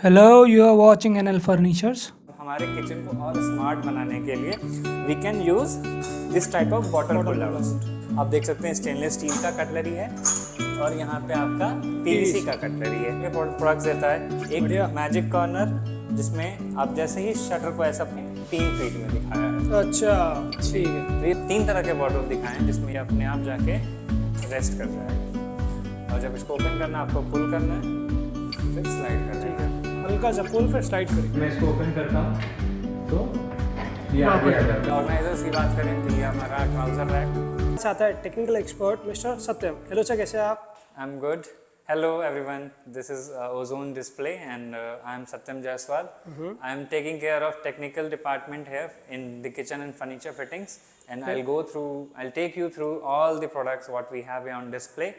Hello, you are watching NL Furnitures. हमारे kitchen को और स्मार्ट बनाने के लिए we can use this type of bottle holders. आप देख सकते हैं स्टेनलेस स्टील का कटलरी है और यहाँ पे आपका पीवीसी का कटलरी है। ये प्रोडक्ट्स देता है एक मैजिक कॉर्नर जिसमें आप जैसे ही शटर को ऐसा 3 फीट में दिखाया है। अच्छा, ठीक है। तो ये 3 तरह के बॉटल दिखाए हैं जिसमें ये अपने आप जाके रेस्ट कर जाएगा और जब इसको ओपन करना है आपको पुल करना है फिर स्लाइड करना है। हल्का सा पुल फिर स्लाइड करेंगे। मैं इसको ओपन करता हूँ तो ये आगे आ जाता है। ऑर्गेनाइजर्स की बात करें तो ये हमारा ट्राउजर रैक आता है टेक्निकल एक्सपर्ट मिस्टर सत्यम। हेलो सर, कैसे हैं आप? I am good. Hello everyone, this is Ozone Display and I am Satyam Jaiswal. I am taking care of technical department here in the kitchen and furniture fittings and I'll take you through all the products what we have here on display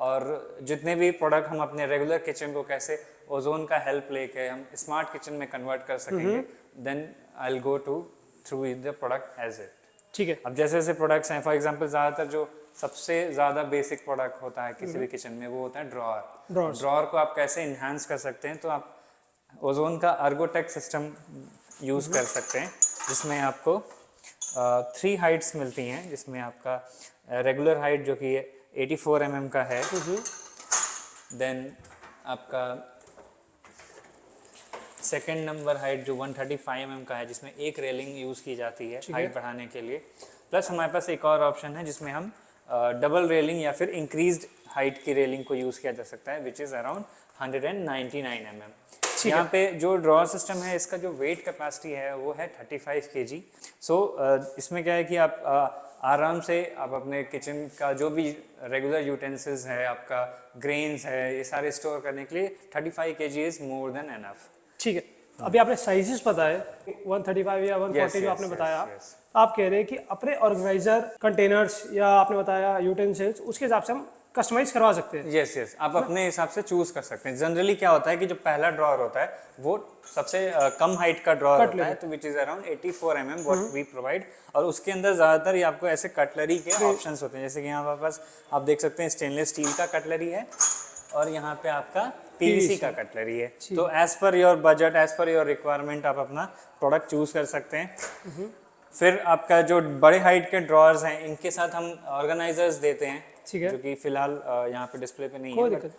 और जितने भी product हम अपने regular kitchen को कैसे ozone का help लेके हम स्मार्ट किचन में कन्वर्ट कर सकेंगे, then I will go through the product as it. ठीक है। अब जैसे जैसे प्रोडक्ट्स हैं, फॉर एग्जांपल ज़्यादातर जो सबसे ज़्यादा बेसिक प्रोडक्ट होता है किसी भी किचन में वो होता है ड्रॉअर। ड्रॉअर को आप कैसे इन्हांस कर सकते हैं, तो आप ओजोन का अर्गोटेक सिस्टम यूज़ कर सकते हैं जिसमें आपको 3 हाइट्स मिलती हैं, जिसमें आपका रेगुलर हाइट जो कि 84 mm का है, देन आपका सेकेंड नंबर हाइट जो 135 mm का है जिसमें एक रेलिंग यूज़ की जाती है हाइट बढ़ाने के लिए, प्लस हमारे पास एक और ऑप्शन है जिसमें हम डबल रेलिंग या फिर इंक्रीज्ड हाइट की रेलिंग को यूज़ किया जा सकता है विच इज़ अराउंड 199 mm। यहाँ पे जो ड्रॉअर सिस्टम है इसका जो वेट कैपेसिटी है वो है 35 kg। सो इसमें क्या है कि आप आराम से आप अपने किचन का जो भी रेगुलर यूटेंसिल्स है, आपका ग्रेन्स है, ये सारे स्टोर करने के लिए 35 kg is more than enough. ठीक है। अभी आपने साइजेस बताए 135 या 140 जो आपने बताया, आप कह रहे हैं कि अपने ऑर्गेनाइजर कंटेनर्स या आपने बताया यूटेंसिल्स उसके हिसाब से हम कस्टमाइज करवा सकते हैं। यस, आप अपने हिसाब से चूज कर सकते हैं। जनरली क्या होता है कि जो पहला ड्रॉअर होता है वो सबसे कम हाइट का ड्रॉअर होता है, तो which is around 84 mm what we provide, और उसके अंदर ज़्यादातर ये आपको ऐसे कटलरी के ऑप्शंस होते हैं, जैसे कि यहाँ पास आप देख सकते हैं स्टेनलेस स्टील का कटलरी है और यहाँ पे आपका पीवीसी का कटलरी है। तो as per your budget, as per your requirement आप अपना प्रोडक्ट चूज कर सकते हैं। फिर आपका जो बड़े हाइट के ड्रॉअर्स हैं इनके साथ हम ऑर्गेनाइजर्स देते हैं, जो कि फिलहाल यहाँ पे डिस्प्ले पे नहीं है,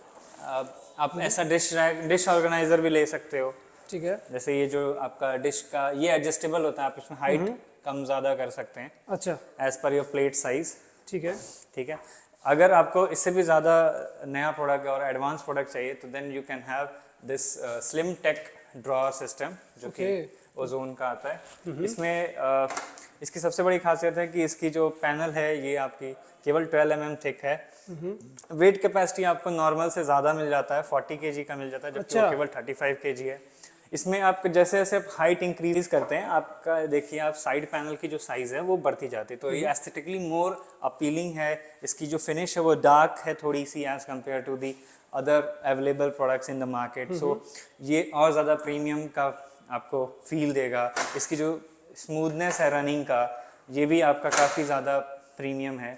आप ऐसा डिश ऑर्गेनाइजर भी ले सकते हो। ठीक है। जैसे ये जो आपका डिश का ये एडजस्टेबल होता है, आप इसमें हाइट कम ज़्यादा कर सकते हैं अच्छा, as per your plate size. ठीक है। अगर आपको इससे भी ज़्यादा नया प्रोडक्ट और एडवांस प्रोडक्ट चाहिए तो then you can have this slim tech drawer system जो कि ओजोन का आता है। इसमें इसकी सबसे बड़ी खासियत है कि इसकी जो पैनल है ये आपकी केवल 12 mm थिक है। वेट कैपेसिटी आपको नॉर्मल से ज़्यादा मिल जाता है, 40 kg का मिल जाता है, जबकि वो केवल 35 kg है। इसमें आप जैसे जैसे हाइट इंक्रीज करते हैं आपका देखिए आप साइड पैनल की जो साइज है वो बढ़ती जाती है, तो ये एस्थेटिकली मोर अपीलिंग है। इसकी जो फिनिश है वो डार्क है थोड़ी सी as compare to the other available products in the market, so ये और ज़्यादा प्रीमियम का आपको फील देगा। इसकी जो स्मूथनेस है रनिंग का ये भी आपका काफ़ी ज़्यादा प्रीमियम है।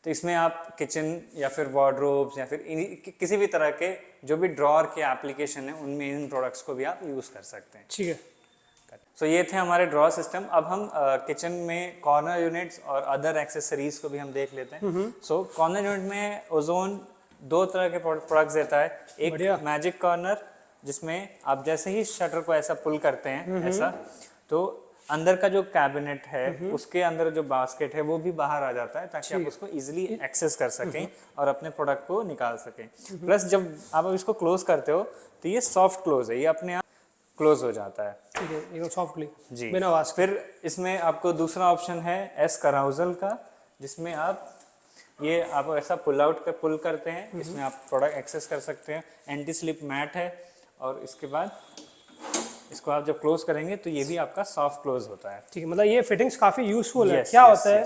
तो इसमें आप किचन या फिर वार्डरोब्स या फिर किसी भी तरह के जो भी ड्रॉअर के एप्लीकेशन है उनमें इन प्रोडक्ट्स को भी आप यूज़ कर सकते हैं। ठीक है। सो ये थे हमारे ड्रॉअर सिस्टम। अब हम किचन में कॉर्नर यूनिट्स और अदर एक्सेसरीज को भी हम देख लेते हैं। सो कॉर्नर यूनिट में ओजोन 2 तरह के प्रोडक्ट्स देता है। एक मैजिक कॉर्नर जिसमें आप जैसे ही शटर को ऐसा पुल करते हैं ऐसा, तो अंदर का जो कैबिनेट है उसके अंदर जो बास्केट है वो भी बाहर आ जाता है ताकि आप उसको इजीली एक्सेस कर सकें और अपने प्रोडक्ट को निकाल सकें। प्लस जब आप इसको क्लोज करते हो तो ये सॉफ्ट क्लोज है, ये अपने आप क्लोज हो जाता है। ठीक है, एकदम सॉफ्टली जी, बिना आवाज। फिर इसमें आपको दूसरा ऑप्शन है एस कराउजल का, जिसमें आप ऐसा पुल करते हैं, इसमें आप प्रोडक्ट एक्सेस कर सकते हैं। एंटी स्लिप मैट है और इसके बाद इसको आप जब क्लोज करेंगे तो ये भी आपका सॉफ्ट क्लोज होता है। ठीक है, मतलब ये फिटिंग्स काफ़ी यूजफुल है। क्या होता है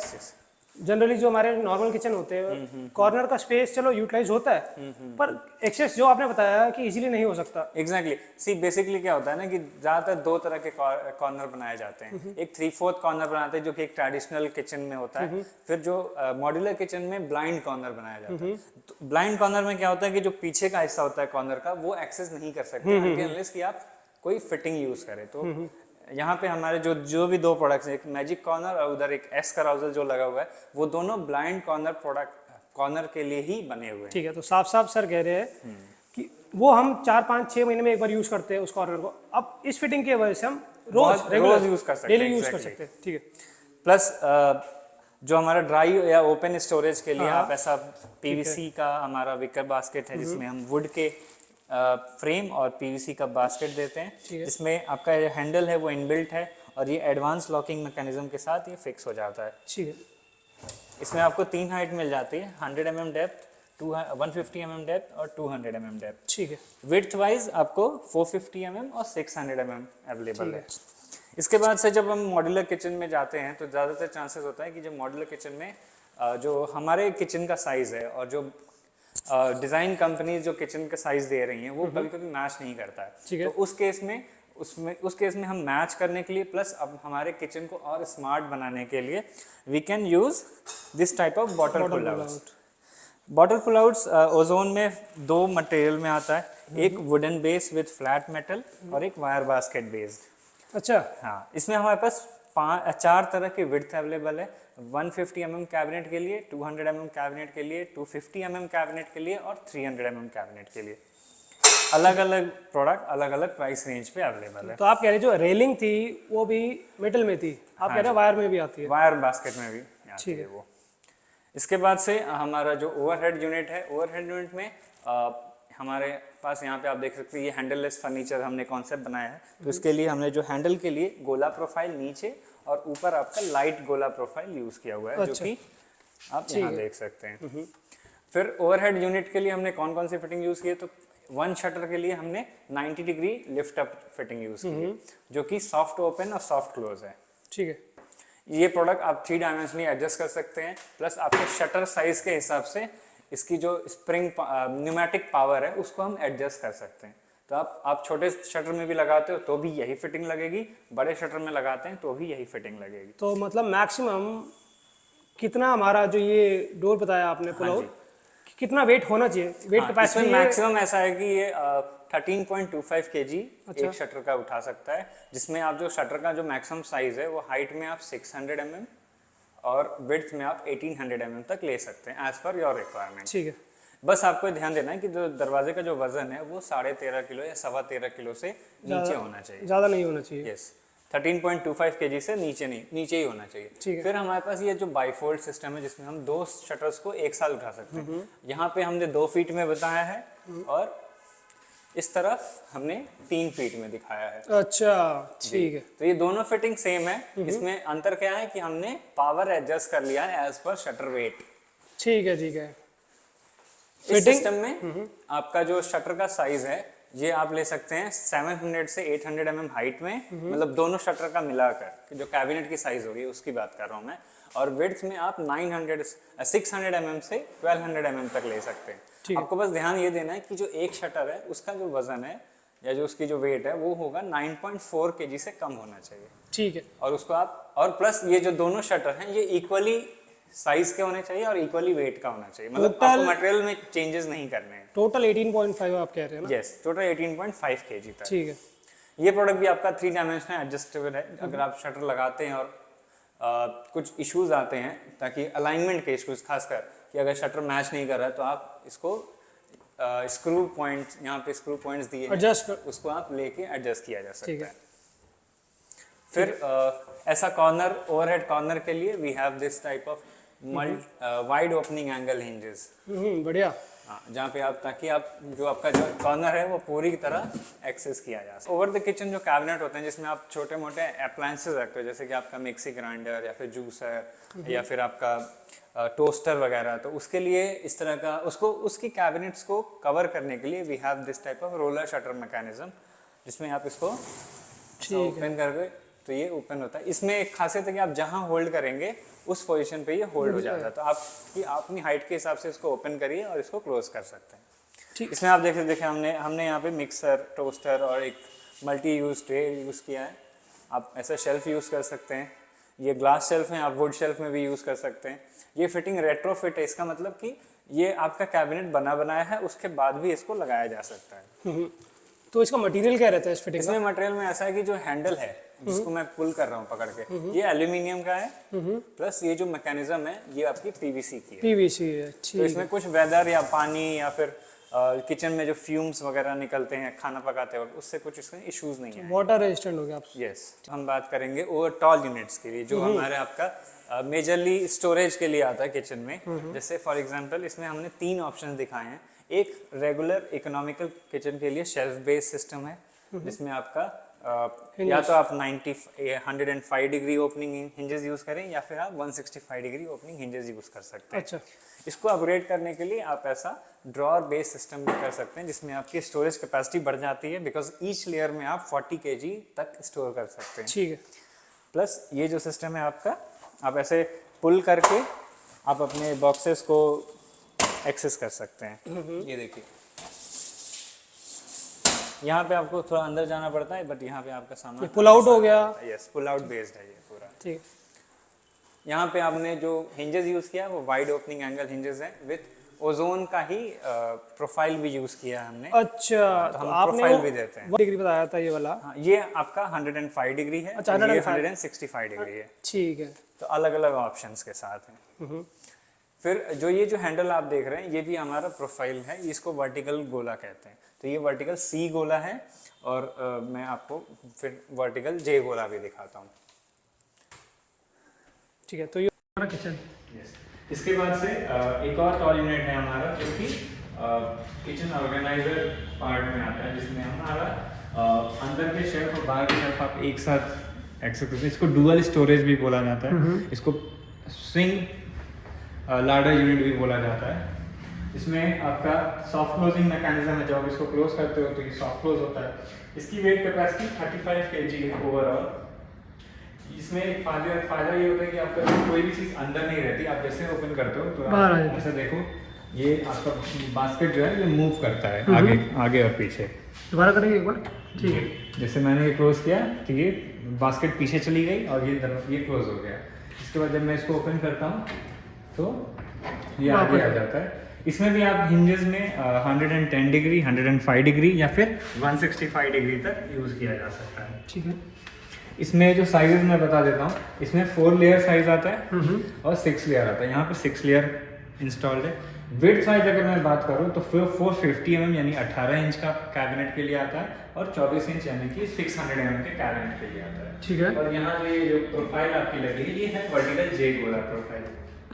जनरली जो हमारे नॉर्मल किचन होते हैं कॉर्नर का स्पेस चलो यूटिलाइज होता है, पर एक्सेस जो आपने बताया कि इजीली नहीं हो सकता। एग्जैक्टली सी बेसिकली क्या होता है ना कि ज़्यादातर दो तरह के कॉर्नर बनाए जाते हैं। एक 3/4 कॉर्नर बनाते हैं जो कि एक ट्रेडिशनल किचन में होता है, फिर जो मॉड्यूलर किचन में ब्लाइंड कॉर्नर बनाया जाता है। तो ब्लाइंड कॉर्नर में क्या होता है कि जो पीछे का हिस्सा होता है कॉर्नर का वो एक्सेस नहीं कर सकते अनलेस कि आप कोई फिटिंग यूज करें। तो यहाँ पे हमारे जो भी दो प्रोडक्ट्स हैं, एक मैजिक कॉर्नर और उधर एक एस कराउजल जो लगा हुआ है, वो दोनों ब्लाइंड कॉर्नर के लिए ही बने हुए हैं। ठीक है, तो साफ साफ सर कह रहे हैं कि वो हम 4-5-6 महीने में एक बार यूज करते हैं उस कॉर्नर को, अब इस फिटिंग की वजह से हम रोज यूज कर सकते हैं, डेली यूज कर सकते हैं। ठीक है, प्लस जो हमारा ड्राई या ओपन स्टोरेज के लिए आप ऐसा पीवीसी का हमारा विकर बास्केट है जिसमें हम वुड के फ्रेम और पीवीसी का बास्केट देते हैं, जिसमें आपका हैंडल है वो इनबिल्ट है और ये एडवांस लॉकिंग मैकेनिज्म के साथ ये फिक्स हो जाता है। ठीक है, इसमें आपको 3 हाइट मिल जाती है, 100 mm डेप्थ, 150 mm डेप्थ और 200 mm डेप्थ। ठीक है, विड्थ वाइज आपको 450 mm और 600 mm अवेलेबल है। इसके बाद से जब हम मॉड्यूलर किचन में जाते हैं तो ज़्यादातर चांसेस होता है कि जो मॉड्यूलर किचन में जो हमारे किचन का साइज़ है और जो डिज़ाइन कंपनी जो किचन का साइज़ दे रही हैं वो कभी कभी मैच नहीं करता है। तो उस केस में हम मैच करने के लिए प्लस अब हमारे किचन को और स्मार्ट बनाने के लिए we can use this type of bottle pull outs. Bottle pull outs Ozone में दो मटेरियल में आता है, एक wooden base with flat metal और एक वायर बास्केट बेस्ड। अच्छा, हाँ, इसमें हमारे पास 4 तरह के विड्थ अवेलेबल है, 150 mm कैबिनेट के लिए, 200 mm कैबिनेट के लिए, 250 mm कैबिनेट के लिए और 300 mm कैबिनेट के लिए। अलग अलग प्रोडक्ट अलग अलग प्राइस रेंज पे अवेलेबल है। तो आप कह रहे जो रेलिंग थी वो भी मेटल में थी, आप कह रहे हैं वायर में भी आती है? वायर बास्केट में भी आती है वो। इसके बाद से हमारा जो ओवरहेड यूनिट है, ओवरहेड यूनिट में हमारे पास यहाँ पे आप देख सकते हैं ये हैंडललेस फर्नीचर हमने कॉन्सेप्ट बनाया है। तो इसके लिए हमने जो हैंडल के लिए गोला प्रोफाइल नीचे और ऊपर आपका लाइट गोला प्रोफाइल यूज किया हुआ है। अच्छा। जो कि आप यहाँ देख सकते हैं। फिर ओवरहेड यूनिट के लिए हमने कौन कौन सी फिटिंग यूज की है, तो 1 शटर के लिए हमने 90 degree lift up fitting use की है जो कि सॉफ्ट ओपन और सॉफ्ट क्लोज है। ठीक है, ये प्रोडक्ट आप 3 डायमेंशनली एडजस्ट कर सकते हैं, प्लस आपके शटर साइज के हिसाब से इसकी जो स्प्रिंग न्यूमेटिक पावर है उसको हम एडजस्ट कर सकते हैं। तो आप छोटे शटर में भी लगाते हो तो भी यही फिटिंग लगेगी, बड़े शटर में लगाते हैं तो भी यही फिटिंग लगेगी। तो मतलब मैक्सिमम कितना हमारा जो ये डोर बताया आपने पुल आउट, कितना वेट होना चाहिए? वेट कैपेसिटी मैक्सिमम ऐसा है कि ये 13.25 kg एक शटर का उठा सकता है, जिसमें आप जो शटर का जो मैक्सिमम साइज है वो हाइट में आप 600 mm और विड्थ में आप 1800 mm तक ले सकते हैं एज पर योर रिक्वायरमेंट। ठीक है, बस आपको ध्यान देना है कि जो दरवाजे का जो वजन है वो 13.5 किलो या 13.25 किलो से नीचे होना चाहिए, ज़्यादा नहीं होना चाहिए। यस, 13.25 kg से नीचे ही होना चाहिए। फिर हमारे पास ये जो बाईफोल्ड सिस्टम है जिसमें हम 2 शटर्स को एक साथ उठा सकते हैं। यहाँ पे हमने 2 फीट में बताया है और इस तरफ हमने 3 फीट में दिखाया है। अच्छा, ठीक है। तो ये दोनों फिटिंग सेम है, इसमें अंतर क्या है कि हमने पावर एडजस्ट कर लिया है एज पर शटर वेट। ठीक है, ठीक है। इस सिस्टम में आपका जो शटर का साइज है ये आप ले सकते हैं 700 से 800 mm हाइट में, मतलब दोनों शटर का मिलाकर जो कैबिनेट की साइज होगी उसकी बात कर रहा हूँ मैं, और विड्थ में आप 600 mm से 1200 mm तक ले सकते हैं। आपको बस ध्यान ये देना है कि जो एक शटर है उसका जो वजन है या जो उसकी जो वेट है वो होगा 9.4 kg से कम होना चाहिए। ठीक है। और उसको आप और प्लस ये जो दोनों शटर हैं ये इक्वली साइज के होने चाहिए और इक्वली वेट का होना चाहिए, मतलब आपको मटेरियल में चेंजेस नहीं करने हैं। टोटल 18.5 आप कह रहे हैं ना? यस, टोटल 18.5 kg तक। ठीक है। ये प्रोडक्ट भी आपका 3 डायमेंशनल एडजस्टेबल है। अगर आप शटर लगाते हैं और कुछ इश्यूज आते हैं, ताकि अलाइनमेंट के इश्यूज खासकर कि अगर शटर मैच नहीं कर रहा है तो आप इसको स्क्रू पॉइंट्स, यहाँ पे स्क्रू पॉइंट्स दिए हैं, उसको आप लेके एडजस्ट किया जा सकता है। फिर ऐसा कॉर्नर, ओवरहेड कॉर्नर के लिए we have this type of wide opening angle hinges. बढ़िया। हाँ, जहाँ पे आप ताकि आप जो आपका जो कॉर्नर है वो पूरी तरह एक्सेस किया जा सके। ओवर द किचन जो कैबिनेट होते हैं जिसमें आप छोटे मोटे अप्लायंसेस रखते हो, जैसे कि आपका मिक्सी ग्राइंडर या फिर जूसर या फिर आपका टोस्टर वगैरह, तो उसके लिए इस तरह का उसकी कैबिनेट्स को कवर करने के लिए we have this type of roller shutter mechanism, जिसमें आप इसको ओपन करके तो ये ओपन होता है। इसमें एक खासियत है कि आप जहाँ होल्ड करेंगे उस पोजीशन पे ये होल्ड हो जाता है, तो आप अपनी हाइट के हिसाब से इसको ओपन करिए और इसको क्लोज कर सकते हैं। ठीक। इसमें आप देखें हमने यहाँ पे मिक्सर, टोस्टर और एक मल्टी यूज ट्रे यूज़ किया है। आप ऐसा शेल्फ यूज़ कर सकते हैं, ये ग्लास शेल्फ है, आप वुड शेल्फ में भी यूज़ कर सकते हैं। ये फिटिंग रेट्रोफिट है, इसका मतलब कि ये आपका कैबिनेट बना बनाया है, उसके बाद भी इसको लगाया जा सकता है। तो इसका मटेरियल क्या रहता है इस फिटिंग का? इसमें मटेरियल में ऐसा है कि जो हैंडल है जिसको मैं पुल कर रहा हूँ पकड़ के, ये एल्यूमिनियम का है, प्लस ये जो मैकेनिज्म है ये आपकी पीवीसी की है। पीवीसी है, तो ठीक। इसमें कुछ वेदर या पानी या फिर किचन में जो फ्यूम्स वगैरह निकलते हैं खाना पकाते वक्त, उससे कुछ इसमें इश्यूज नहीं है। वाटर रेजिस्टेंट हो गया आप। यस, हम बात करेंगे ओवर टॉल यूनिट्स के लिए, जो हमारे आपका मेजरली स्टोरेज के लिए आता है किचन में। जैसे फॉर एग्जांपल इसमें हमने 3 ऑप्शन दिखाए हैं। एक रेगुलर इकोनॉमिकल किचन के लिए शेल्फ बेस्ड सिस्टम है, जिसमें आपका या तो आप 105 डिग्री ओपनिंग हिंजेस यूज करें या फिर आप 165 डिग्री ओपनिंग हिंजेस यूज कर सकते हैं। अच्छा। इसको अपग्रेड करने के लिए आप ऐसा ड्रॉअर बेस्ड सिस्टम भी कर सकते हैं, जिसमें आपकी स्टोरेज कैपेसिटी बढ़ जाती है, बिकॉज ईच लेयर में आप 40 kg तक स्टोर कर सकते हैं। ठीक है। प्लस ये जो सिस्टम है आपका, आप ऐसे पुल करके आप अपने बॉक्सेस को एक्सेस कर सकते हैं। ये देखिए, यहाँ पे आपको थोड़ा अंदर जाना पड़ता है, बट यहाँ पे आपका सामान पुल आउट हो गया। यस, पुल आउट बेस्ड है ये पूरा। ठीक। यहाँ पे आपने जो हिंजेस यूज किया वो वाइड ओपनिंग एंगल हिंजेस हैं, विद ओजोन का ही प्रोफाइल भी यूज किया है हमने। अच्छा, तो तो हम आपने प्रोफाइल भी देते हैं। 1 डिग्री बताया था ये वाला। हाँ, ये आपका 105 डिग्री है। अच्छा, ये 105 165 डिग्री है। ठीक है। तो अलग अलग ऑप्शंस के साथ हैं। फिर जो ये जो हैंडल आप देख रहे हैं, ये भी हमारा प्रोफाइल है, इसको वर्टिकल गोला कहते हैं। तो ये वर्टिकल सी गोला है, और मैं आपको फिर वर्टिकल जे गोला भी दिखाता हूँ। ठीक है, तो ये हमारा किचन। इसके बाद से एक और टॉल यूनिट है हमारा, जो कि किचन ऑर्गेनाइजर पार्ट में आता है, जिसमें हमारा अंदर के शेल्फ और बाहर के शेल्फ आप एक साथ एक्सेस करते हैं। इसको डुअल स्टोरेज भी बोला जाता है, इसको स्विंग लाडर यूनिट भी बोला जाता है। इसमें आपका सॉफ्ट क्लोजिंग मैकेनिज्म है, जब आप इसको क्लोज करते हो तो ये सॉफ्ट क्लोज होता है। इसकी वेट कैपेसिटी 35 kg है ओवरऑल। इसमें एक फायदा ये होता है कि आपका कोई भी चीज़ अंदर नहीं रहती, आप जैसे ओपन करते हो तो बाहर आ आप जाती है। ऐसा देखो, ये आपका बास्केट जो है ये मूव करता है आगे और पीछे। दोबारा करेंगे एक बार। ठीक है। जैसे मैंने ये क्लोज किया तो ये बास्केट पीछे चली गई और ये क्लोज हो गया। इसके बाद जब मैं इसको ओपन करता हूँ तो ये आगे आ जाता है। इसमें भी आप हिंजेस में 110 डिग्री, 105 डिग्री या फिर 165 डिग्री तक यूज़ किया जा सकता है। ठीक है। इसमें जो साइजेस मैं बता देता हूँ, इसमें 4 लेयर साइज आता है और 6 लेयर आता है। यहाँ पर 6 लेयर इंस्टॉल्ड है। विड्थ साइज अगर मैं बात करूँ तो 450 mm यानी 18 इंच का कैबिनेट के लिए आता है, और 24 इंच यानी कि 600 mm के कैबिनेट के लिए आता है। ठीक है। और यहाँ जो प्रोफाइल आपकी लगी है, ये है वर्टिकल जे गोला प्रोफाइल।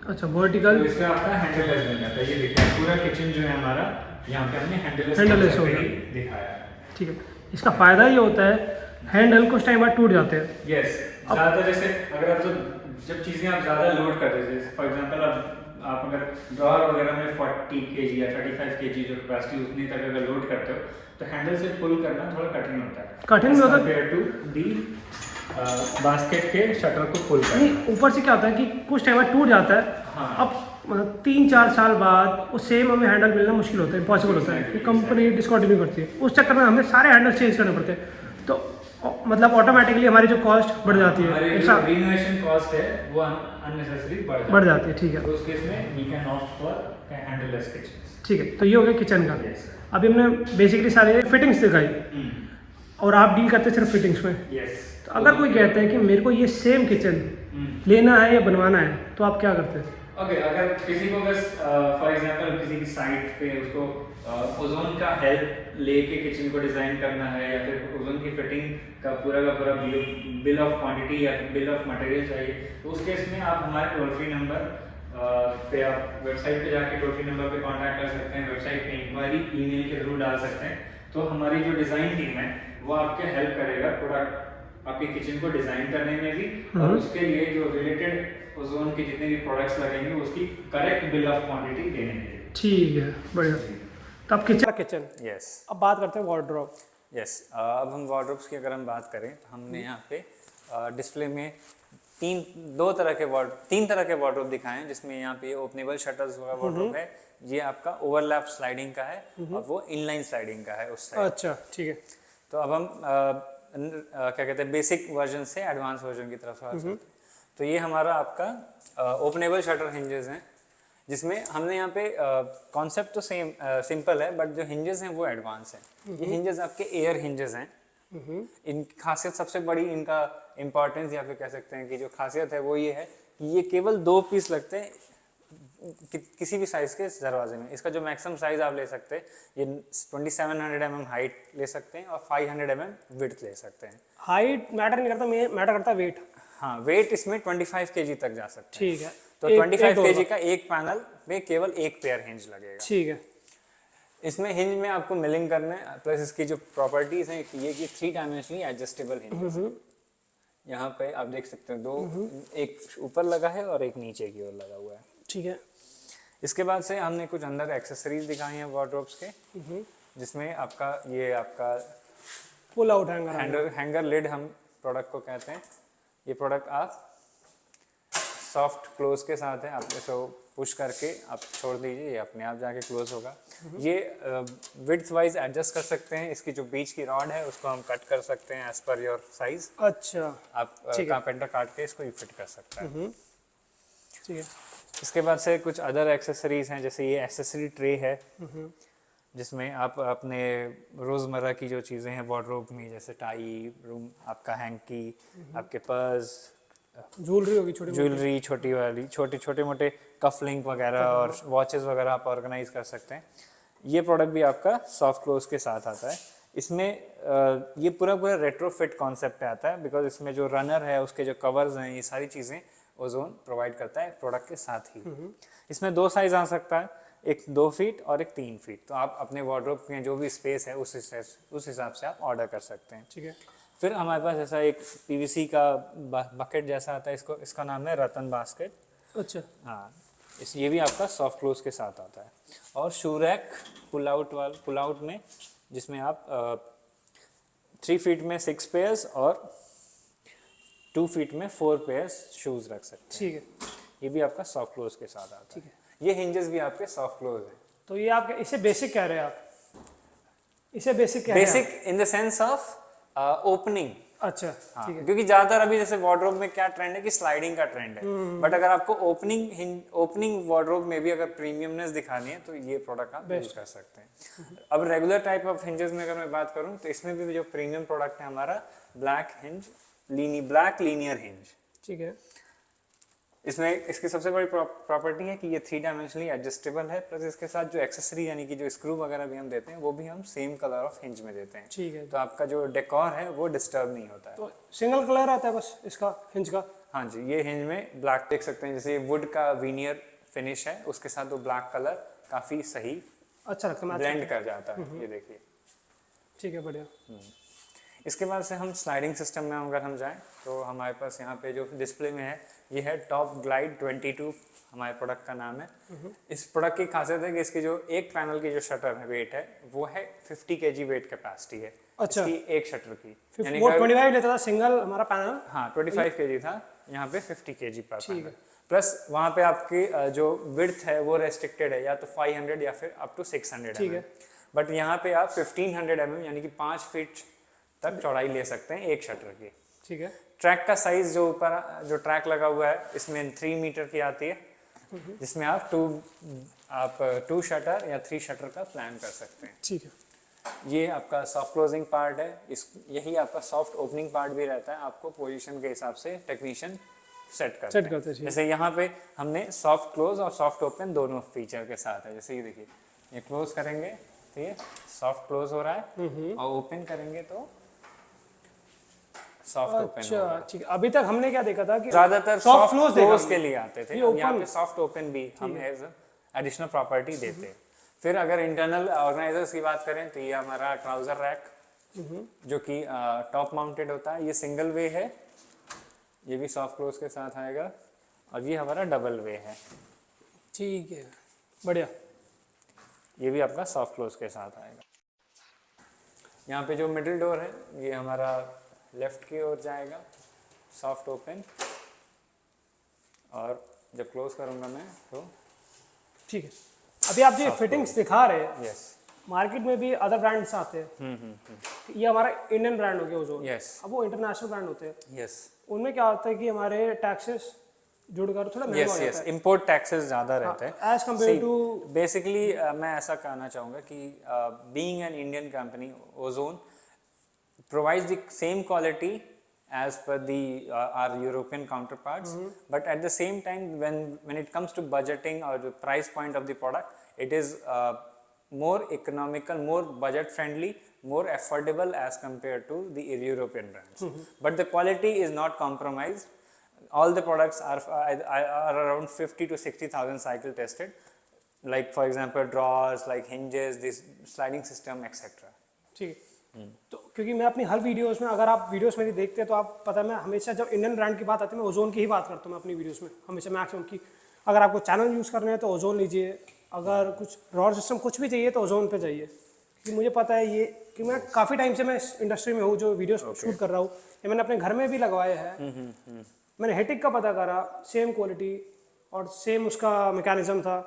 अच्छा, वर्टिकल। तो इसमें आपका हैंडललेस बन जाता है। ये देखिए पूरा किचन जो है हमारा, यहाँ पे हमने हैंडललेस हो गया। दिखाया है। ठीक है। इसका फायदा ये होता है, हैंडल कुछ टाइम बाद टूट जाते हैं। यस, ज़्यादा जैसे अगर आप जब चीज़ें आप ज़्यादा लोड कर देते हैं, फॉर एग्जांपल आप अगर ड्रॉअर वगैरह में 40 kg या 35 kg जो कैपेसिटी उतनी तक अगर लोड करते हो, तो हैंडल से पुल करना थोड़ा कठिन होता है। कठिन भी होता है कंपेयर टू दी बास्केट के शटर को पुल करना। नहीं, ऊपर से क्या होता है कि कुछ टाइम बाद टूट जाता है। हाँ। अब 3-4 साल बाद वो सेम हमें हैंडल मिलना मुश्किल होता है, इम्पॉसिबल होता है कि कंपनी डिसकंटिन्यू करती है। उस चक्कर में हमें सारे हैंडल चेंज करने पड़ते हैं, तो मतलब ऑटोमेटिकली हमारी जो कॉस्ट बढ़ जाती है, रिनोवेशन कॉस्ट है वो अननेसेसरी बढ़ जाती है। ठीक है। तो उस केस में we can opt for handleless kitchen. ठीक है, तो ये हो गया किचन का। Yes. अभी हमने बेसिकली सारे फिटिंग्स दिखाई, और आप डील करते हैं सिर्फ फिटिंग्स में। यस। तो अगर कोई कहता है कि मेरे को ये सेम किचन लेना है या बनवाना है, तो आप क्या करते हैं? ओके, अगर किसी को बस फॉर एग्जांपल किसी की साइट पे उसको ओजोन का हेल्प लेके किचन को डिज़ाइन करना है, या फिर ओजोन की फिटिंग का पूरा बिल ऑफ क्वांटिटी या बिल ऑफ मटेरियल चाहिए, तो उस केस में आप हमारे टोल फ्री नंबर पे, आप वेबसाइट पे जाके टोल फ्री नंबर पे कांटेक्ट कर सकते हैं। वेबसाइट पे इंक्वायरी ईमेल के थ्रू डाल सकते हैं, तो हमारी जो डिज़ाइन टीम है वो आपके हेल्प करेगा प्रोडक्ट आपके किचन को डिज़ाइन करने में भी, और उसके लिए जो रिलेटेड ओजोन के जितने भी प्रोडक्ट्स लगेंगे उसकी करेक्ट बिल ऑफ क्वांटिटी देने के लिए। ठीक है, बढ़िया। तो अब किचन। यस। अब बात करते हैं वार्डरोब। यस, अब हम वार्डरोब्स की अगर हम बात करें तो हमने यहाँ पे डिस्प्ले में तीन तरह के वार्डरोब दिखाए हैं, जिसमें यहाँ पे ओपनेबल शटर्स वाला वार्डरोब है, ये आपका ओवरलैप स्लाइडिंग का है और वो इनलाइन स्लाइडिंग का है उस साइड। अच्छा ठीक है। तो अब हम क्या कहते हैं बेसिक वर्जन से एडवांस वर्जन की तरफ आ चलते हैं। तो ये हमारा आपका ओपनेबल शटर हिंजेस हैं, जिसमें हमने यहाँ पे कॉन्सेप्ट तो सेम सिंपल है, बट जो हिंजेस हैं वो एडवांस हैं। ये हिंजेस आपके एयर हिंजेस हैं। इनकी खासियत सबसे बड़ी, इनका इम्पोर्टेंस या फिर कह सकते हैं कि जो खासियत है वो ये है कि ये केवल 2 पीस लगते हैं किसी भी साइज के दरवाजे में। इसका जो मैक्सिमम साइज आप ले सकते हैं, ये 2700 mm हाइट ले सकते हैं और 500 mm विड्थ ले सकते हैं। हाइट मैटर नहीं करता, मैटर करता वेट। हाँ, वेट इसमें 25 kg तक जा सकता है। ठीक है। तो 25 kg का एक पैनल में केवल एक पेयर हिंज लगेगा। ठीक है। इसमें हिंज में आपको मिलिंग करना है, प्लस इसकी जो प्रॉपर्टीज हैं ये कि 3 डायमेंशनली एडजस्टेबल हिंज। यहाँ पे आप देख सकते हैं 2, एक ऊपर लगा है और एक नीचे की ओर लगा हुआ है। ठीक है। इसके बाद से हमने कुछ अंदर एक्सेसरीज दिखाई हैं वार्डरोब्स के, जिसमें आपका पुल आउट हैंगर लिड हम प्रोडक्ट को कहते हैं। ये प्रोडक्ट आप सॉफ्ट क्लोज के साथ है, आप इसको पुश करके आप छोड़ दीजिए, ये अपने आप जाके क्लोज होगा। ये विड्थ वाइज एडजस्ट कर सकते हैं। इसकी जो बीच की रॉड है उसको हम कट कर सकते हैं एज पर योर साइज। अच्छा। आप कारपेंटर काट के इसको फिट कर सकता है। ठीक है। इसके बाद से कुछ अदर एक्सेसरीज हैं, जैसे ये एक्सेसरी ट्रे है, जिसमें आप अपने रोज़मर्रा की जो चीज़ें हैं वार्डरोब में, जैसे टाई, रूम आपका हैंकी, आपके पर्स, ज्वेलरी होगी, ज्वेलरी छोटी वाली, छोटे मोटे कफ लिंक वगैरह और वॉचेस वगैरह आप ऑर्गेनाइज कर सकते हैं। ये प्रोडक्ट भी आपका सॉफ्ट क्लोज के साथ आता है। इसमें ये पूरा रेट्रोफिट कॉन्सेप्ट पे आता है, बिकॉज इसमें जो रनर है, उसके जो कवर्स हैं, ये सारी चीज़ें ओजोन प्रोवाइड करता है प्रोडक्ट के साथ ही। इसमें 2 साइज आ सकता है, एक 2 फीट और एक 3 फीट। तो आप अपने वार्डरोब में जो भी स्पेस है उस हिसाब से आप ऑर्डर कर सकते हैं। ठीक है। फिर हमारे पास ऐसा एक पीवीसी का बकेट जैसा आता है, इसका नाम है रतन बास्केट। अच्छा। हाँ, ये भी आपका सॉफ्ट क्लोज के साथ आता है। और शू रैक पुल आउट में, जिसमें आप 3 फीट में 6 पेयर्स और 2 फीट में 4 पेयर्स शूज रख सकते हैं। ठीक है। ये भी आपका सॉफ्ट क्लोज के साथ आता है। ठीक है। ये हिंजेस भी आपके सॉफ्ट क्लोज हैं। तो ये आप इसे बेसिक कह रहे हैं आप? इसे बेसिक कह रहे हैं? Basic in the sense of opening. अच्छा। ठीक है। क्योंकि ज्यादातर अभी जैसे वार्डरोब में क्या ट्रेंड है कि स्लाइडिंग का ट्रेंड है, बट अगर आपको ओपनिंग वार्डरोब में भी अगर प्रीमियमनेस दिखानी है तो ये प्रोडक्ट आप यूज कर सकते हैं। अब रेगुलर टाइप ऑफ हिंजेस में अगर मैं बात करूं तो इसमें भी जो प्रीमियम प्रोडक्ट है हमारा ब्लैक लीनियर हिंज। ठीक है। इसमें इसकी सबसे बड़ी प्रॉपर्टी है कि ये 3 डायमेंशनली एडजस्टेबल है, प्लस इसके साथ जो एक्सेसरी यानी कि जो स्क्रू वगैरह भी हम देते हैं वो भी हम सेम कलर ऑफ हिंज में देते हैं। ठीक है। तो आपका जो डेकोर है वो डिस्टर्ब नहीं होता है। तो सिंगल कलर आता है बस इसका हिंज का? हाँ जी, ये हिंज में ब्लैक देख सकते हैं, जैसे वुड का वीनियर फिनिश है, उसके साथ वो ब्लैक कलर काफी सही अच्छा लगता है, ब्लेंड कर जाता है। ये देखिए। ठीक है, बढ़िया। इसके बाद से हम स्लाइडिंग सिस्टम में अगर हम जाएं तो हमारे पास यहाँ पे जो डिस्प्ले में है ये है टॉप ग्लाइड 22 हमारे प्रोडक्ट का नाम है। इस प्रोडक्ट की खासियत है कि इसकी जो एक पैनल की जो शटर है वेट है वो है 50 kg वेट कैपेसिटी है। अच्छा। इसकी एक शटर की, यानी वो 25 लेता था सिंगल हमारा पैनल। हाँ, 25 kg था, यहाँ पे 50 kg पर पैनल। प्लस वहाँ पे आपकी जो विड्थ है वो रेस्ट्रिक्टेड है, या तो 500 या फिर अप टू 600 ठीक है। बट यहाँ पे आप 1500 mm यानी कि 5 फीट तक चौड़ाई ले सकते हैं एक शटर की। ठीक है। ट्रैक का साइज जो ऊपर जो ट्रैक लगा हुआ है इसमें 3 मीटर की आती है, जिसमें आप 2 शटर या 3 शटर का प्लान कर सकते हैं। ठीक है। ये आपका सॉफ्ट क्लोजिंग पार्ट है, यही आपका सॉफ्ट ओपनिंग पार्ट भी रहता है। आपको पोजीशन के हिसाब से टेक्नीशियन सेट करते हैं। जैसे यहाँ पे हमने सॉफ्ट क्लोज और सॉफ्ट ओपन दोनों फीचर के साथ है। जैसे ये देखिए, ये क्लोज करेंगे तो ये सॉफ्ट क्लोज हो रहा है और ओपन करेंगे तो सॉफ्ट ओपन हो रहा है। ठीक है। अभी तक हमने क्या देखा था कि ज्यादातर सॉफ्ट क्लोज के लिए आते थे, यहाँ पे सॉफ्ट ओपन भी हम एज एडिशनल प्रॉपर्टी देते हैं। फिर अगर इंटरनल ऑर्गेनाइजर्स की बात करें तो ये हमारा ट्राउजर रैक जो कि टॉप माउंटेड होता है, ये सिंगल वे है, ये भी सॉफ्ट क्लोज के साथ आएगा, और ये हमारा डबल वे है। ठीक है, बढ़िया। ये भी आपका सॉफ्ट क्लोज के साथ आएगा। यहाँ पे जो मिडिल डोर है ये हमारा लेफ्ट की ओर जाएगा, सॉफ्ट ओपन, और जब क्लोज करूँगा मैं तो ठीक है। अभी आप जो फिटिंग्स दिखा रहे हैं, यस मार्केट में भी अदर ब्रांड्स आते हैं, ये हमारा इंडियन ब्रांड हो गया ओजोन। यस अब वो इंटरनेशनल ब्रांड होते हैं, यस उनमें क्या होता है कि हमारे टैक्सेस जुड़कर थोड़ा महंगा हो यस जाता यस है इंपोर्ट टैक्सेस ज़्यादा रहते हैं एज कम्पेयर टू। बेसिकली। मैं ऐसा कहना चाहूँगा कि being an Indian company, ozone provides the same quality as per the our European counterparts, but at the same time when it comes to budgeting or the price point of the product, it is more economical, more budget friendly, more affordable as compared to the European brands. But the quality is not compromised. All the products are around 50 to 60,000 cycle tested, like for example drawers, like hinges, this sliding system, etc. ठीक है। तो क्योंकि मैं अपनी हर videos में, अगर आप videos मेरी देखते हैं तो आप पता है मैं हमेशा जब इंडियन ब्रांड की बात आती है मैं ओजोन की ही बात करता हूँ। मैं अपनी वीडियोस में हमेशा मैक्सिमम की, अगर आपको चैनल यूज़ करना है तो ओजोन लीजिए, अगर कुछ रॉड सिस्टम कुछ भी चाहिए तो ओजोन पे जाइए। क्योंकि मुझे पता है ये कि मैं काफ़ी टाइम से मैं इस इंडस्ट्री में हूँ जो वीडियोस शूट कर रहा हूँ, ये मैंने अपने घर में भी लगवाए हैं। मैंने हेटिक का पता करा, सेम क्वालिटी और सेम उसका मैकेनिज्म था,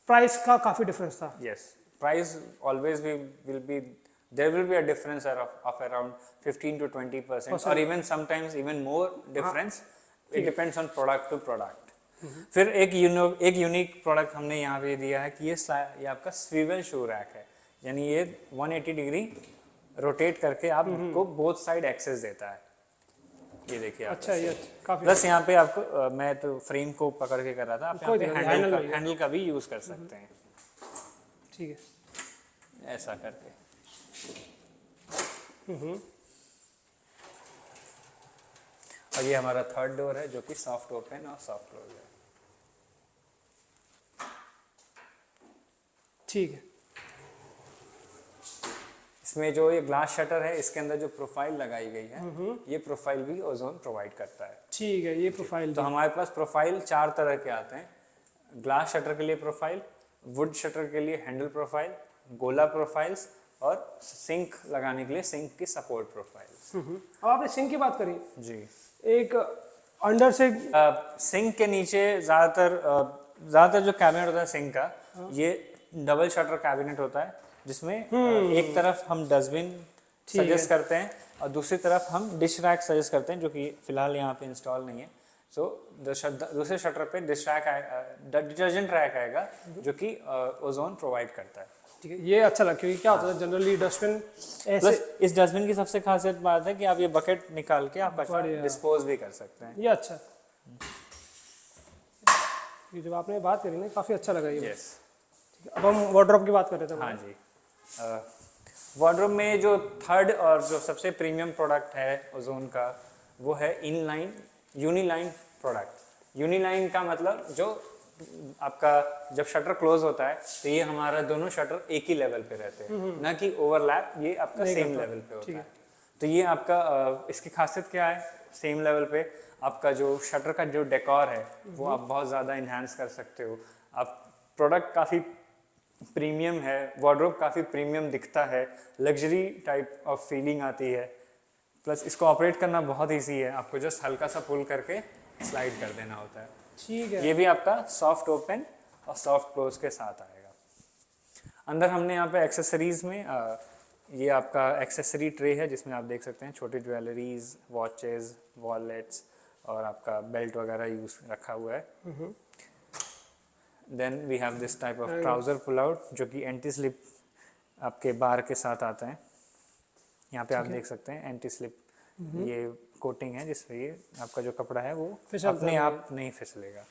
प्राइस का काफ़ी डिफरेंस था। Yes, price always will be there will be a difference of around 15 to 20%, or even sometimes even more difference. It depends on product to product. फिर एक unique product हमने यहाँ पे दिया है कि ये आपका स्विवेल शू रैक है, यानी ये 180 डिग्री रोटेट करके आपको बोथ साइड एक्सेस देता है। ये देखिए आप। अच्छा, ये काफ़ी प्लस यहाँ पे आपको मैं तो फ्रेम को पकड़ के कर रहा था, आप यहाँ पे हैंडल का भी यूज कर सकते हैं। ठीक है, ऐसा करके। और ये हमारा थर्ड डोर है जो कि सॉफ्ट ओपन और सॉफ्ट क्लोज है। ठीक है। इसमें जो ये ग्लास शटर है, इसके अंदर जो प्रोफाइल लगाई गई है, ये प्रोफाइल भी ओजोन प्रोवाइड करता है। ठीक है, ये प्रोफाइल तो हमारे पास प्रोफाइल 4 तरह के आते हैं। ग्लास शटर के लिए प्रोफाइल, वुड शटर के लिए हैंडल प्रोफाइल, गोला प्रोफाइल्स, और सिंक लगाने के लिए सिंक की सपोर्ट प्रोफाइल्स। अब आपने सिंक की बात करी जी। एक अंडर से सिंक के नीचे ज़्यादातर जो कैबिनेट होता है सिंक का, ये डबल शटर कैबिनेट होता है, जिसमें एक तरफ हम डस्टबिन सजेस्ट करते हैं और दूसरी तरफ हम डिश रैक सजेस्ट करते हैं, जो कि फिलहाल यहाँ पे इंस्टॉल नहीं है। सो दूसरे शटर पे डिश रैक डिटर्जेंट रैक आएगा, जो कि ओजोन प्रोवाइड करता है। ठीक है, ये अच्छा लगा क्योंकि क्या होता है जनरली डस्टबिन ऐसे। प्लस इस डस्टबिन की सबसे खासियत बात है कि आप ये बकेट निकाल के आप कचरा डिस्पोज भी कर सकते हैं। ये अच्छा, ये जब आपने बात करी ना काफ़ी अच्छा लगा ये। यस। ठीक है, अब हम वार्डरोब की बात कर रहे थे। हाँ जी। वार्डरोब में जो थर्ड और जो सबसे प्रीमियम प्रोडक्ट है ओजोन का, वो है इनलाइन यूनिलाइन प्रोडक्ट। यूनिलाइन का मतलब जो आपका जब शटर क्लोज होता है तो ये हमारा दोनों शटर एक ही लेवल पे रहते हैं, ना कि ओवरलैप, ये आपका सेम लेवल पे होता है। तो ये आपका इसकी खासियत क्या है, सेम लेवल पे आपका जो शटर का जो डेकोर है वो आप बहुत ज़्यादा इन्हांस कर सकते हो। आप प्रोडक्ट काफ़ी प्रीमियम है, वार्डरोब काफ़ी प्रीमियम दिखता है, लग्जरी टाइप ऑफ फीलिंग आती है। प्लस इसको ऑपरेट करना बहुत ईजी है, आपको जस्ट हल्का सा पुल करके स्लाइड कर देना होता है। ठीक है, ये भी आपका सॉफ्ट ओपन और सॉफ्ट क्लोज के साथ आएगा। अंदर हमने यहाँ पे एक्सेसरीज में ये आपका एक्सेसरी ट्रे है, जिसमें आप देख सकते हैं छोटी ज्वेलरीज, वॉचेस, वॉलेट्स और आपका बेल्ट वगैरह यूज रखा हुआ है। Then we have this type of trouser pull out, जो कि एंटी स्लिप आपके बार के साथ आता है। यहाँ पे आप देख सकते हैं एंटी स्लिप ये कोटिंग है, जिससे ये आपका जो कपड़ा है वो अपने आप नहीं फिसलेगा।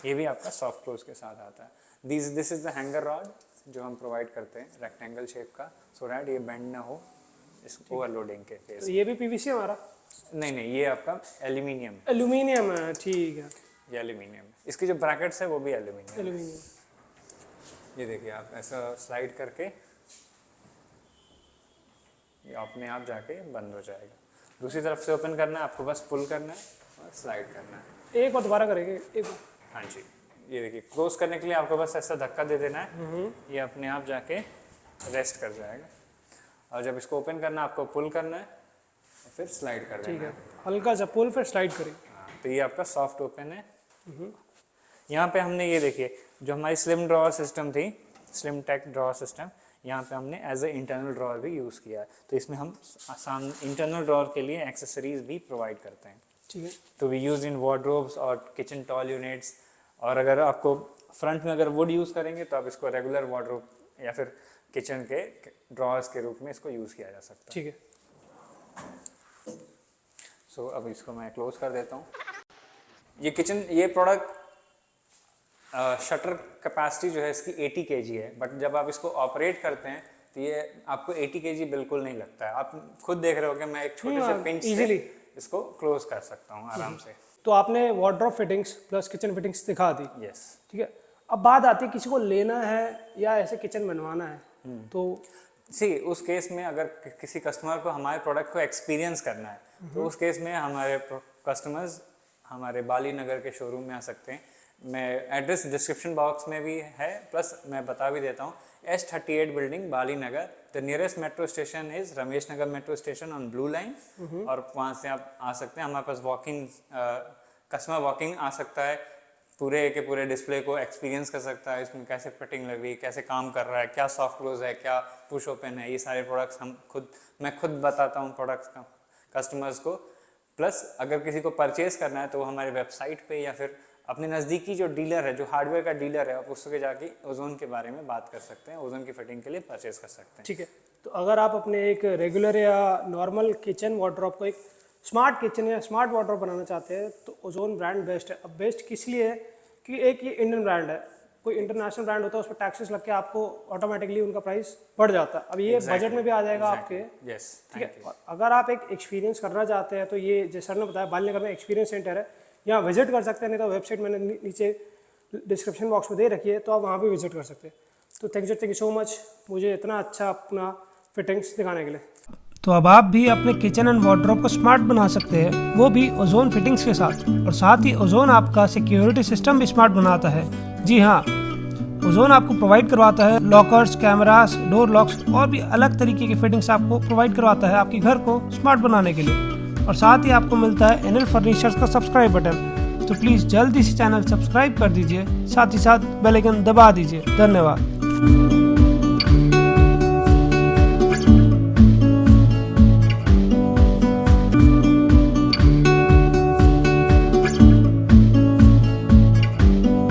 ये भी आपका सॉफ्ट क्लोज के साथ आता है। This is the hanger rod जो हम प्रोवाइड करते हैं रेक्टेंगल शेप का, सो दैट ये बेंड ना हो इस ओवरलोडिंग के केस। तो ये भी पीवीसी हमारा? नहीं, ये आपका एल्यूमिनियम है। ठीक है, ये एल्यूमिनियम है। इसकी जो ब्रैकेट्स है वो भी एल्यूमिनियम। एल्यूमिनियम। ये देखिए, आप ऐसा स्लाइड करके ये अपने आप जाके बंद हो जाएगा। दूसरी तरफ से ओपन करना है, आपको बस पुल करना है और स्लाइड करना है। एक बार दोबारा करेंगे, एक बार। हाँ जी, ये देखिए, क्लोज करने के लिए आपको बस ऐसा धक्का दे देना है, ये अपने आप जाके रेस्ट कर जाएगा। और जब इसको ओपन करना है, आपको पुल करना है, फिर स्लाइड कर ठीक देना है, हल्का सा पुल फिर स्लाइड करें। तो ये आपका सॉफ्ट ओपन है। यहाँ पे हमने ये देखिए जो हमारी स्लिम ड्रॉअर सिस्टम थी, स्लिम टेक ड्रॉअर सिस्टम, यहाँ पे हमने एज ए इंटरनल ड्रॉअर भी यूज़ किया है। तो इसमें हम आसान इंटरनल ड्रॉअर के लिए एक्सेसरीज भी प्रोवाइड करते हैं। ठीक है, तो वी यूज इन वार्डरोब्स और किचन टॉल यूनिट्स। और अगर आपको फ्रंट में अगर वुड यूज़ करेंगे तो आप इसको रेगुलर वार्डरोब या फिर किचन के ड्रॉअर्स के रूप में इसको यूज़ किया जा सकता है। ठीक है। सो अब इसको मैं क्लोज कर देता हूँ। ये किचन, ये प्रोडक्ट शटर कैपेसिटी जो है इसकी 80 kg है, बट जब आप इसको ऑपरेट करते हैं तो ये आपको 80 kg बिल्कुल नहीं लगता है। आप खुद देख रहे हो कि मैं एक छोटे से पिंच से इसको क्लोज कर सकता हूँ आराम से। तो आपने wardrobe fittings plus kitchen fittings दिखा दी। यस। ठीक है, अब बात आती है किसी को लेना है या ऐसे किचन बनवाना है, तो सी उस केस में अगर किसी कस्टमर को हमारे प्रोडक्ट को एक्सपीरियंस करना है तो उस केस में हमारे कस्टमर्स हमारे बाली नगर के शोरूम में आ सकते हैं। मैं एड्रेस डिस्क्रिप्शन बॉक्स में भी है, प्लस मैं बता भी देता हूँ। S38 building Bali Nagar, the nearest metro station is Ramesh Nagar metro station on blue line, और वहाँ से आप आ सकते हैं। हमारे पास वॉकिंग कस्टमर वॉकिंग आ सकता है, पूरे के पूरे डिस्प्ले को एक्सपीरियंस कर सकता है, इसमें कैसे फिटिंग लग रही है, कैसे काम कर रहा है, क्या सॉफ्ट क्लोज है, क्या पुश ओपन है, ये सारे प्रोडक्ट्स मैं खुद बताता हूँ प्रोडक्ट्स का कस्टमर्स को। प्लस अगर किसी को परचेज करना है तो वो हमारे वेबसाइट पे या फिर अपने नज़दीकी जो डीलर है, जो हार्डवेयर का डीलर है, आप उसके जाके ओजोन के बारे में बात कर सकते हैं, ओजोन की फिटिंग के लिए परचेज कर सकते हैं। ठीक है। तो अगर आप अपने एक रेगुलर या नॉर्मल किचन वार्डरोब को एक स्मार्ट किचन या स्मार्ट वार्डरोब बनाना चाहते हैं तो ओजोन ब्रांड बेस्ट है। अब बेस्ट किस लिए है कि एक ये इंडियन ब्रांड है, कोई इंटरनेशनल ब्रांड होता है उस पर टैक्सेस लग के आपको ऑटोमेटिकली उनका प्राइस बढ़ जाता है। अब ये बजट में भी आ जाएगा आपके। यस, ठीक है। और अगर आप एक एक्सपीरियंस करना चाहते हैं तो ये जैसे सर ने बताया बाली नगर में एक्सपीरियंस सेंटर है, यहाँ विजिट कर सकते हैं, नहीं तो वेबसाइट मैंने नीचे डिस्क्रिप्शन बॉक्स में दे रखी है, तो आप वहाँ भी विजिट कर सकते हैं। तो थैंक यू सो मच मुझे इतना अच्छा अपना फिटिंग्स दिखाने के लिए। तो अब आप भी अपने किचन एंड वार्डरोब को स्मार्ट बना सकते हैं, वो भी ओजोन फिटिंग्स के साथ। और साथ ही ओजोन आपका सिक्योरिटी सिस्टम भी स्मार्ट बनाता है। जी हाँ, ओजोन आपको प्रोवाइड करवाता है लॉकर्स, कैमरास, डोर लॉक्स और भी अलग तरीके की फिटिंग्स आपको प्रोवाइड करवाता है आपके घर को स्मार्ट बनाने के लिए। और साथ ही आपको मिलता है एनएल फर्नीचर्स का सब्सक्राइब बटन। तो प्लीज़ जल्दी से चैनल सब्सक्राइब कर दीजिए, साथ ही साथ बेल आइकन दबा दीजिए। धन्यवाद।